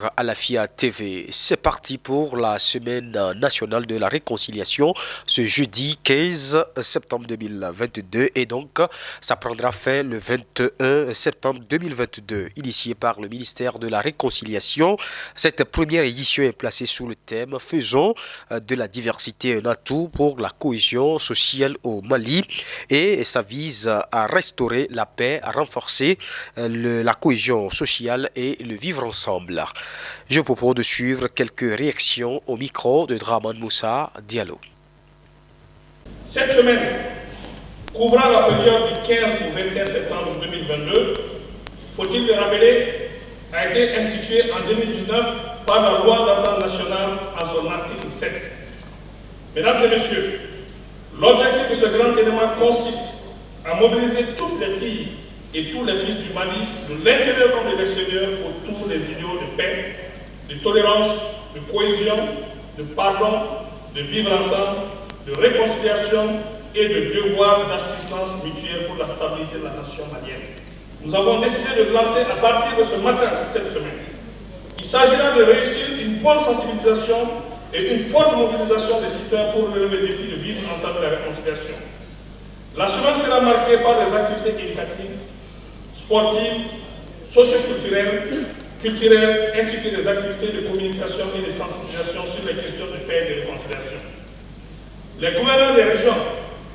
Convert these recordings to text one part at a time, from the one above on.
À la FIA TV, c'est parti pour la semaine nationale de la réconciliation ce jeudi 15 septembre 2022 et donc ça prendra fin le 21 septembre 2022. Initié par le ministère de la Réconciliation, cette première édition est placée sous le thème « Faisons de la diversité un atout pour la cohésion sociale au Mali » et ça vise à restaurer la paix, à renforcer la cohésion sociale et le vivre ensemble. Je propose de suivre quelques réactions au micro de Draman Moussa Diallo. Cette semaine, couvrant la période du 15 au 21 septembre 2022, faut-il le rappeler, a été instituée en 2019 par la loi d'entente nationale en son article 7. Mesdames et messieurs, l'objectif de ce grand événement consiste à mobiliser toutes les filles et tous les fils du Mali, de l'intérieur comme de l'extérieur, autour des idéaux de paix, de tolérance, de cohésion, de pardon, de vivre ensemble, de réconciliation et de devoir d'assistance mutuelle pour la stabilité de la nation malienne. Nous avons décidé de lancer à partir de ce matin, cette semaine. Il s'agira de réussir une bonne sensibilisation et une forte mobilisation des citoyens pour relever le défi de vivre ensemble la réconciliation. La semaine sera marquée par des activités éducatives, sportives, socioculturelles, ainsi que des activités de communication et de sensibilisation sur les questions de paix et de réconciliation. Les gouverneurs des régions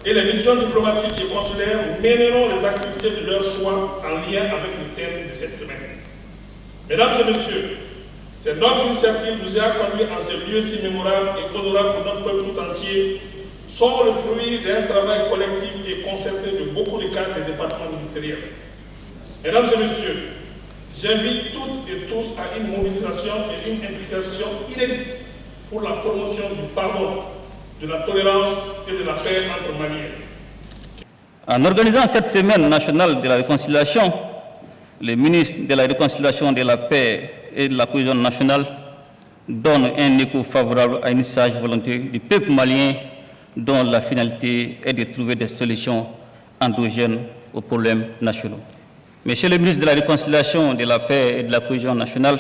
et les missions diplomatiques et consulaires mèneront les activités de leur choix en lien avec le thème de cette semaine. Mesdames et messieurs, c'est notre initiative nous a conduit en ces lieux si mémorables et honorables pour notre peuple tout entier, sont le fruit d'un travail collectif et concerté de beaucoup de cadres des départements ministériels. Mesdames et messieurs, j'invite toutes et tous à une mobilisation et une implication inédite pour la promotion du pardon, de la tolérance et de la paix entre Maliens. En organisant cette semaine nationale de la réconciliation, le ministre de la Réconciliation, de la Paix et de la Cohésion nationale donne un écho favorable à une sage volonté du peuple malien dont la finalité est de trouver des solutions endogènes aux problèmes nationaux. Monsieur le ministre de la Réconciliation, de la Paix et de la Cohésion nationale,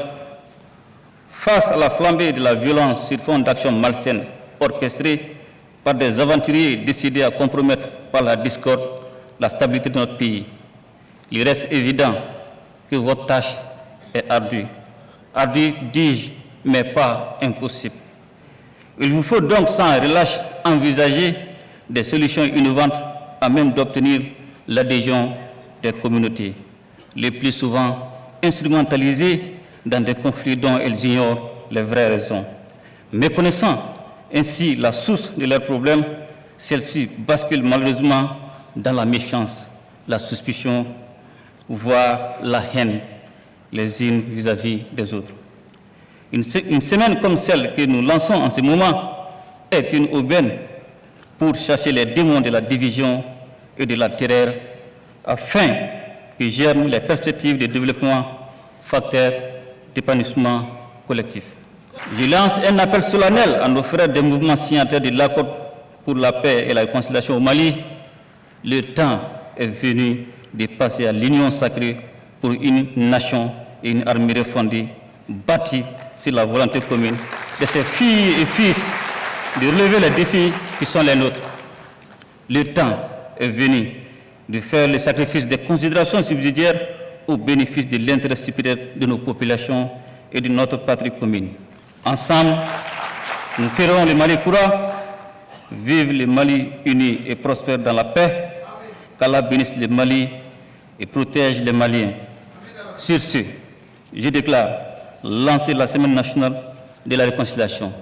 face à la flambée de la violence sur fond d'actions malsaines orchestrées par des aventuriers décidés à compromettre par la discorde la stabilité de notre pays, il reste évident que votre tâche est ardue. Ardue, dis-je, mais pas impossible. Il vous faut donc sans relâche envisager des solutions innovantes à même d'obtenir l'adhésion des communautés, les plus souvent instrumentalisées dans des conflits dont elles ignorent les vraies raisons. Méconnaissant ainsi la source de leurs problèmes, celle-ci bascule malheureusement dans la méfiance, la suspicion, voire la haine les unes vis-à-vis des autres. Une semaine comme celle que nous lançons en ce moment est une aubaine pour chasser les démons de la division et de la terreur afin que germent les perspectives de développement, facteurs d'épanouissement collectif. Je lance un appel solennel à nos frères des mouvements signataires de l'accord pour la paix et la réconciliation au Mali. Le temps est venu de passer à l'union sacrée pour une nation et une armée refondée, bâtie sur la volonté commune de ses filles et fils de relever les défis qui sont les nôtres. Le temps est venu de faire le sacrifice des considérations subsidiaires au bénéfice de l'intérêt supérieur de nos populations et de notre patrie commune. Ensemble, nous ferons le Mali courant. Vive le Mali uni et prospère dans la paix. Qu'Allah bénisse le Mali et protège les Maliens. Sur ce, je déclare lancer la semaine nationale de la réconciliation.